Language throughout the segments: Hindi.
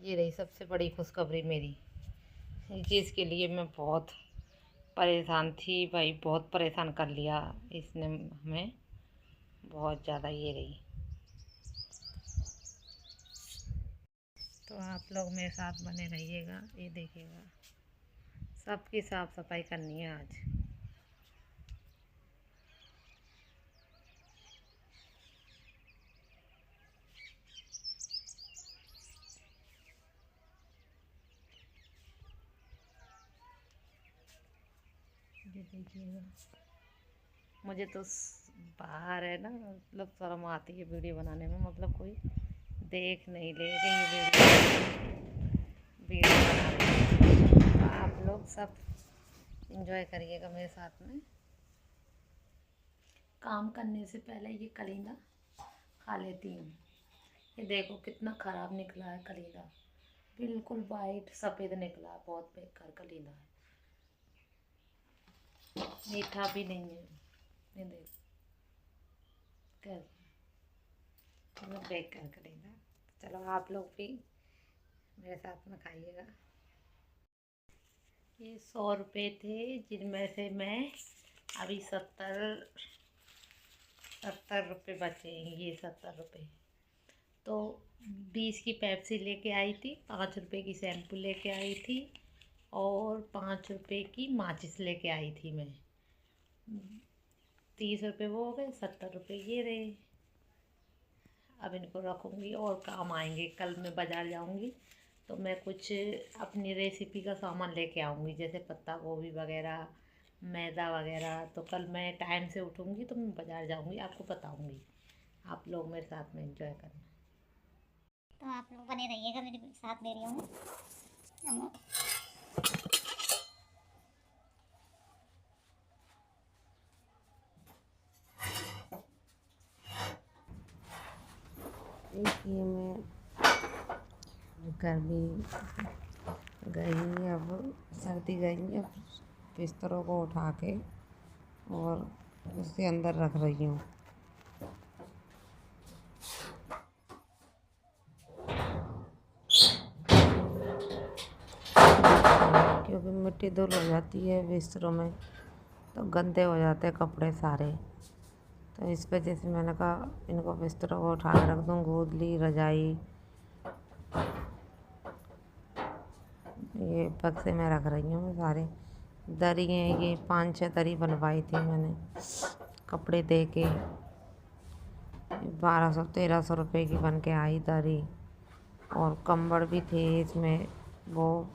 ये रही सबसे बड़ी खुशखबरी मेरी, जिसके लिए मैं बहुत परेशान थी भाई, बहुत परेशान कर लिया इसने हमें बहुत ज़्यादा। ये रही, तो आप लोग मेरे साथ बने रहिएगा। ये देखिएगा, सबकी साफ़ सफाई करनी है आज। ये देखिएगा, मुझे तो बाहर है ना, मतलब शर्म आती है वीडियो बनाने में, मतलब कोई देख नहीं ले कि ये वीडियो बना रहे हैं। तो आप लोग सब इंजॉय करिएगा मेरे साथ में। काम करने से पहले ये कलींदा खा लेती हूँ। ये देखो कितना ख़राब निकला है कलींदा, बिल्कुल वाइट सफ़ेद निकला, बहुत बेकार कलींदा है, मीठा भी नहीं है। ये देखो कैसे, मतलब बेकार कलींदा। चलो आप लोग भी मेरे साथ में खाइएगा। ये 100 रुपये थे, जिनमें से मैं अभी 70 रुपये बचे हैं। ये 70 रुपये, तो 20 की पेप्सी लेके आई थी, 5 रुपये की शैम्पू लेके आई थी, और 5 रुपये की माचिस लेके आई थी मैं। 30 रुपये वो हो गए, 70 रुपये ये रहे। अब इनको रखूँगी और काम आएंगे। कल मैं बाज़ार जाऊँगी तो मैं कुछ अपनी रेसिपी का सामान लेके आऊँगी, जैसे पत्ता गोभी वगैरह, मैदा वगैरह। तो कल मैं टाइम से उठूँगी तो मैं बाज़ार जाऊँगी, आपको बताऊँगी। आप लोग मेरे साथ में एंजॉय करना। तो आप लोग बने रहिएगा मेरे साथ, दे रही हूँ। देखिए, मैं गर्मी गई, अब सर्दी गई, अब बिस्तरों को उठा के और उसके अंदर रख रही हूँ। क्योंकि मिट्टी धूल हो जाती है बिस्तरों में, तो गंदे हो जाते हैं कपड़े सारे। तो इस वजह से मैंने कहा इनको बिस्तरों को उठा के रख दूँ। गोदली, रजाई, ये बक्से में रख रही हूँ सारे। दरी हैं, ये 5-6 दरी बनवाई थी मैंने कपड़े दे के। 1200-1300 रुपये की बन के आई दरी। और कंबल भी थे इसमें, वो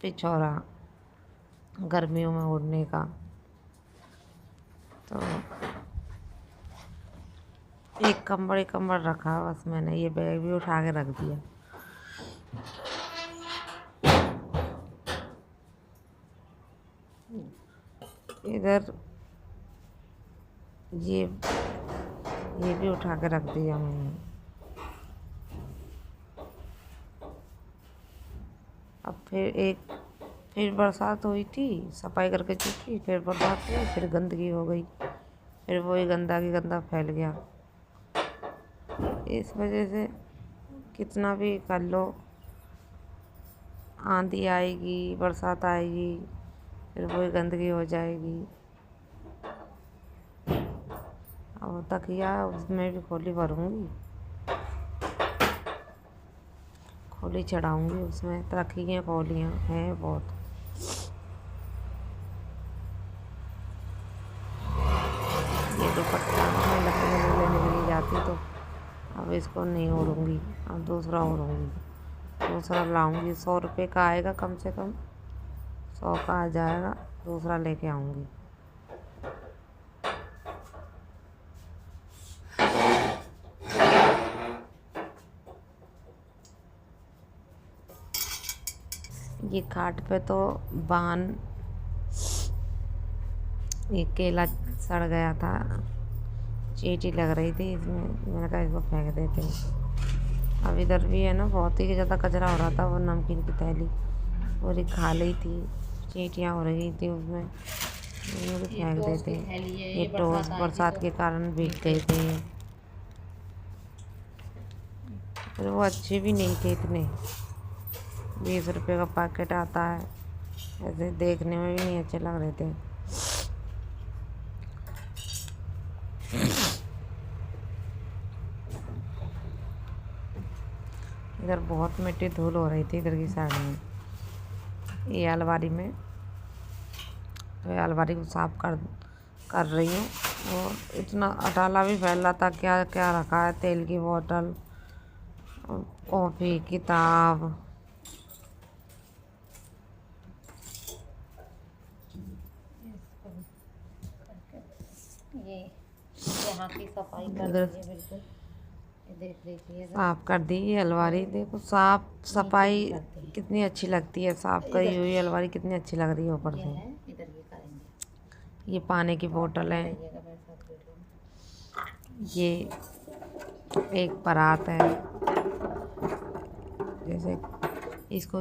पिछौरा गर्मियों में ओढ़ने का। तो एक कंबल रखा, बस मैंने ये बैग भी उठा के रख दिया। इधर ये भी उठा के रख दिया मैंने। अब फिर बरसात हुई थी, सफाई करके चुकी, फिर बरसात हुई, फिर गंदगी हो गई, फिर वही गंदा की गंदा फैल गया। इस वजह से कितना भी कर लो, आंधी आएगी, बरसात आएगी, फिर वही गंदगी हो जाएगी। और तकिया उसमें भी खोली भरूँगी, खोली चढ़ाऊँगी, उसमें रखी हैं खोलियाँ हैं बहुत। ये दुपट्टा मैं लेने के लिए जाती, तो अब इसको नहीं ओढ़ूँगी, अब दूसरा ओढ़ूँगी, दूसरा लाऊँगी। 100 रुपये का आएगा, कम से कम 100 का आ जाएगा, दूसरा लेके आऊँगी। ये खाट पे तो बान, ये केला सड़ गया था, चींटी लग रही थी इसमें, मैंने कहा इसको फेंक देते हैं। अब इधर भी है ना, बहुत ही ज़्यादा कचरा हो रहा था, वो नमकीन की थैली पूरी खा ली थी, चींटियाँ हो रही थी उसमें, मुझे फेंक देते। ये टोस्ट बरसात के कारण भीग गए थे। फिर वो अच्छे भी नहीं थे इतने। 20 रुपये का पैकेट आता है, ऐसे देखने में भी नहीं अच्छे लग रहे थे। इधर बहुत मिट्टी धूल हो रही थी इधर की साइड में, ये अलमारी में। तो ये अलमारी को साफ कर रही हूँ। और इतना अटाला भी फैल रहा था, क्या क्या रखा है, तेल की बोतल, कॉफ़ी, किताब। ये यहाँ की सफाई कर इधर दीजिए बिल्कुल। ये देख लीजिए साफ कर दी ये अलमारी। देखो साफ सफाई कितनी अच्छी लगती है, साफ करी हुई अलमारी कितनी अच्छी लग रही है ऊपर ये से। है, इधर ये करेंगे। ये पानी की बोतल है, बताइएगा मेरे साथ वीडियो में। ये एक परात है, जैसे इसको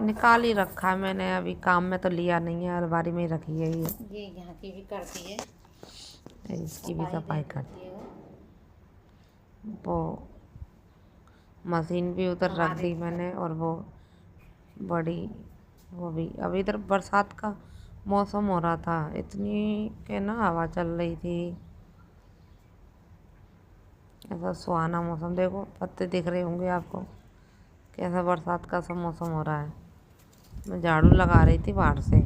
निकाल ही रखा है मैंने, अभी काम में तो लिया नहीं है, अलमारी में ही रखी है ये यहाँ की भी करती है, इसकी भी सफाई कर दी। है वो मशीन भी उधर रख दी मैंने, और वो बड़ी वो भी। अभी इधर बरसात का मौसम हो रहा था, इतनी के ना हवा चल रही थी, ऐसा सुहाना मौसम। देखो पत्ते दिख रहे होंगे आपको, कैसा बरसात का सा मौसम हो रहा है। मैं झाड़ू लगा रही थी बाहर से।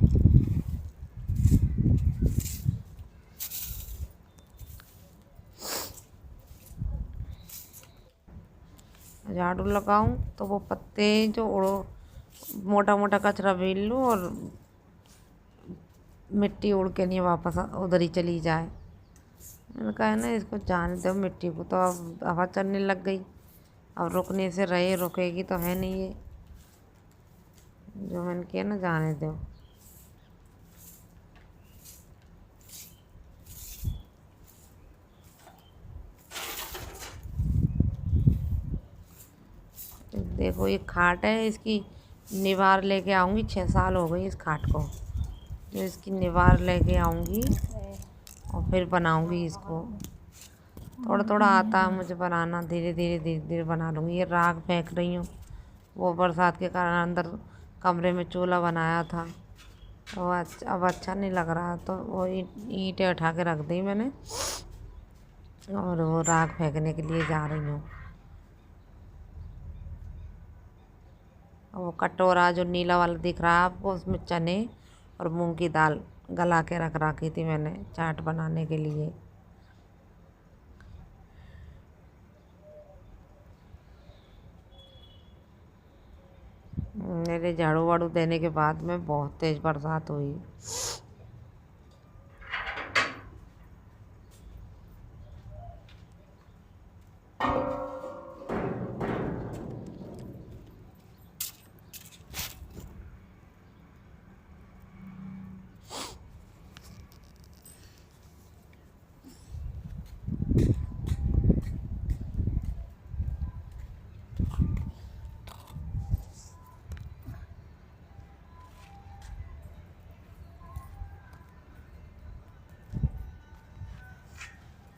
झाड़ू लगाऊं तो वो पत्ते जो उड़ो, मोटा मोटा कचरा बेल लूँ और मिट्टी उड़ के नहीं वापस उधर ही चली जाए। मैंने कहा है ना इसको जाने दो मिट्टी को, तो अब हवा चलने लग गई, अब रुकने से रहे, रुकेगी तो है नहीं ये, जो मैंने किया ना जाने दो। देखो ये खाट है, इसकी निवार लेके आऊँगी। 6 साल हो गई इस खाट को, जो इसकी निवार लेके आऊँगी और फिर बनाऊँगी इसको। थोड़ा थोड़ा आता है मुझे बनाना, धीरे धीरे बना लूँगी। ये राख फेंक रही हूँ, वो बरसात के कारण अंदर कमरे में चूल्हा बनाया था, वो अब अच्छा नहीं लग रहा, तो वो ईंटें उठा के रख दी मैंने, और वो राख फेंकने के लिए जा रही हूँ। वो कटोरा जो नीला वाला दिख रहा है आपको, उसमें चने और मूंग की दाल गला के रख रखी थी मैंने चाट बनाने के लिए। मेरे झाड़ू वाड़ू देने के बाद में बहुत तेज़ बरसात हुई।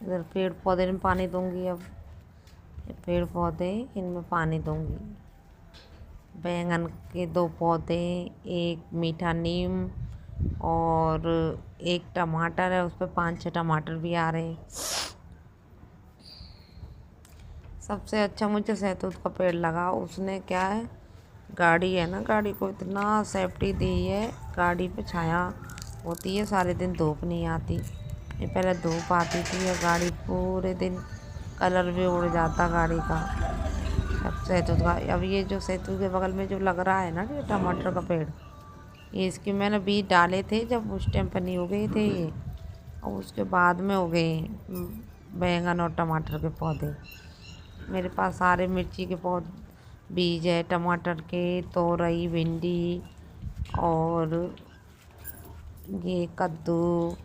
इधर पेड़ पौधे में पानी दूंगी। अब ये पेड़ पौधे, इनमें पानी दूंगी। बैंगन के 2 पौधे, एक मीठा नीम, और एक टमाटर है, उस पर 5-6 टमाटर भी आ रहे हैं। सबसे अच्छा मुझे सहतूत का पेड़ लगा। उसने क्या है, गाड़ी है ना, गाड़ी को इतना सेफ्टी दी है, गाड़ी पे छाया होती है, सारे दिन धूप नहीं आती। ये पहले धूप आती थी और गाड़ी पूरे दिन कलर भी उड़ जाता गाड़ी का। अब सहतूत का, अब ये जो सहतूत के बगल में जो लग रहा है ना ये टमाटर का पेड़, ये इसके मैंने बीज डाले थे जब उस टाइम पर नहीं उगे थे ये, और उसके बाद में उगे बैंगन और टमाटर के पौधे। मेरे पास सारे मिर्ची के पौधे बीज है, टमाटर के, तोरई, भिंडी, और ये कद्दू,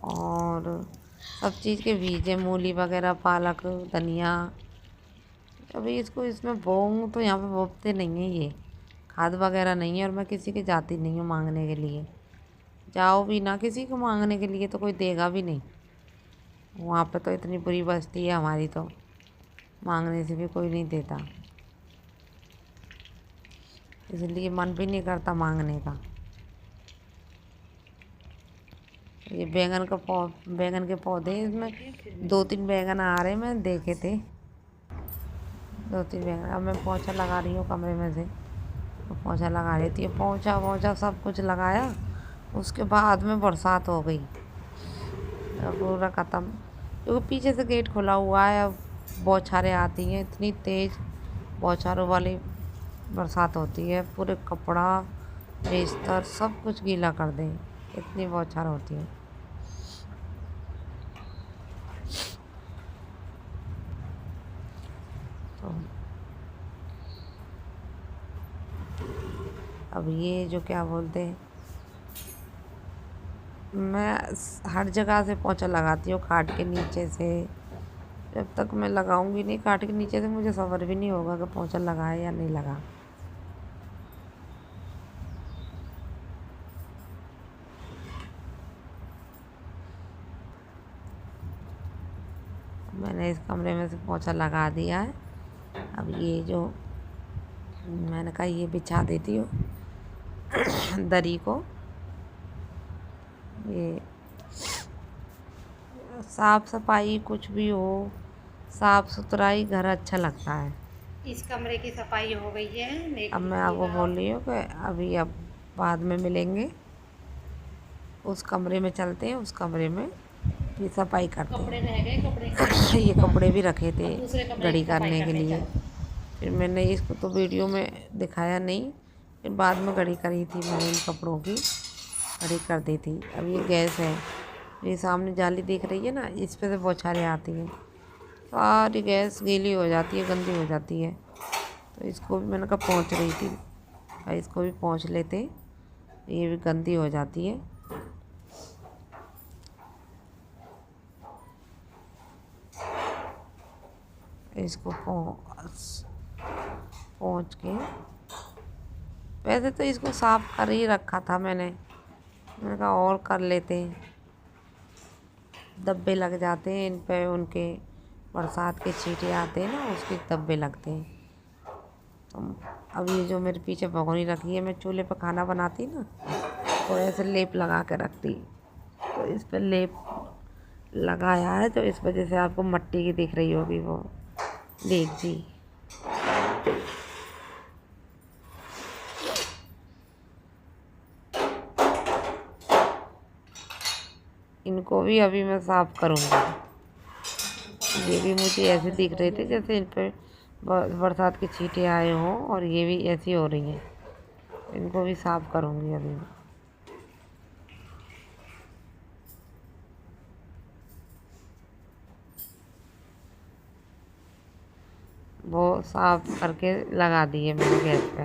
और सब चीज़ के बीज है, मूली वगैरह, पालक, धनिया। अभी इसको इसमें बोऊँ तो यहाँ पे बोते नहीं है, ये खाद वगैरह नहीं है, और मैं किसी के जाती नहीं हूँ मांगने के लिए। जाओ भी ना किसी को मांगने के लिए तो कोई देगा भी नहीं। वहाँ पे तो इतनी बुरी बस्ती है हमारी, तो मांगने से भी कोई नहीं देता, इसलिए मन भी नहीं करता मांगने का। ये बैंगन के पौधे, इसमें 2-3 बैंगन आ रहे, मैं देखे थे 2-3 बैंगन। अब मैं पोंछा लगा रही हूँ कमरे में से, तो पोंछा लगा रही थी, पोंछा सब कुछ लगाया। उसके बाद में बरसात हो गई, पूरा ख़त्म, क्योंकि पीछे से गेट खुला हुआ है। अब बौछारें आती हैं, इतनी तेज़ बौछारों वाली बरसात होती है, पूरे कपड़ा बिस्तर सब कुछ गीला कर दें, इतनी बौछार होती है। तो अब ये जो क्या बोलते हैं, मैं हर जगह से पोंछा लगाती हूँ, खाट के नीचे से। जब तक मैं लगाऊंगी नहीं खाट के नीचे से, मुझे सब्र भी नहीं होगा कि पोंछा लगाए या नहीं लगा। मैंने इस कमरे में से पोंछा लगा दिया है। अब ये जो मैंने कहा ये बिछा देती हूँ दरी को। ये साफ सफाई कुछ भी हो, साफ सुथराई, घर अच्छा लगता है। इस कमरे की सफाई हो गई है। अब मैं आपको बोल रही हूँ कि अभी अब बाद में मिलेंगे, उस कमरे में चलते हैं, उस कमरे में ये सफाई करते हैं। कपड़े रह गए, कपड़े ये कपड़े भी रखे थे दूसरे कमरे घड़ी की सफाई करने के करने लिए। फिर मैंने इसको तो वीडियो में दिखाया नहीं, फिर बाद में घड़ी करी थी मैंने, इन कपड़ों की घड़ी कर दी थी। अब ये गैस है, ये सामने जाली दिख रही है ना, इस पे से बौछारें आती हैं, सारी गैस गीली हो जाती है, गंदी हो जाती है। तो इसको भी मैंने कहा पोंछ रही थी, और इसको भी पोंछ लेते, ये भी गंदी हो जाती है। इसको पोंछ के, वैसे तो इसको साफ कर ही रखा था मैंने कहा और कर लेते, धब्बे लग जाते हैं इन पे, उनके बरसात के छींटे आते हैं ना, उसके धब्बे लगते हैं। तो अब ये जो मेरे पीछे भगोनी रखी है, मैं चूल्हे पर खाना बनाती ना, तो ऐसे लेप लगा के रखती, तो इस पर लेप लगाया है, तो इस वजह से आपको मट्टी की दिख रही होगी वो देगची। इनको भी अभी मैं साफ़ करूँगी। ये भी मुझे ऐसे दिख रहे थे जैसे इन पे बरसात के छींटे आए हों, और ये भी ऐसी हो रही हैं। इनको भी साफ़ करूँगी अभी। वो साफ़ करके लगा दिए मैंने गैस पे।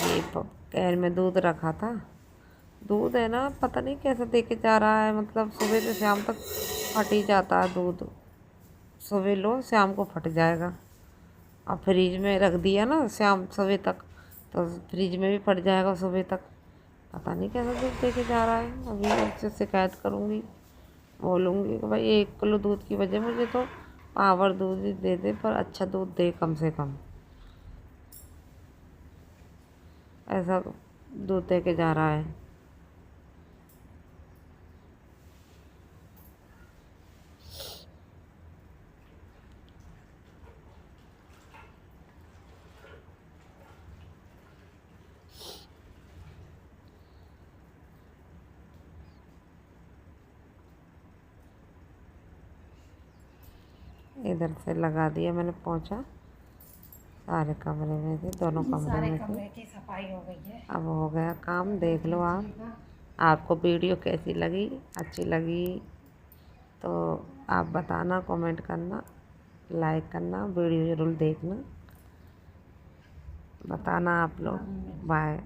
ये कैन में दूध रखा था, दूध है ना, पता नहीं कैसे दे के जा रहा है, मतलब सुबह से शाम तक फट ही जाता है दूध। सुबह लो, शाम को फट जाएगा। अब फ्रिज में रख दिया ना शाम सुबह तक, तो फ्रिज में भी फट जाएगा सुबह तक। पता नहीं कैसा दूध दे के जा रहा है। अभी उससे शिकायत करूँगी, बोलूँगी कि भाई 1 किलो दूध की वजह मुझे तो पावर दूध ही दे दे, पर अच्छा दूध दे कम से कम। ऐसा दूध दे के जा रहा है। इधर से लगा दिया मैंने पोंछा सारे कमरे में से, दोनों कमरे में से। की सफाई हो गई है। अब हो गया काम, देख लो आप। आपको वीडियो कैसी लगी, अच्छी लगी तो आप बताना, कमेंट करना, लाइक करना, वीडियो ज़रूर देखना, बताना आप लोग। बाय।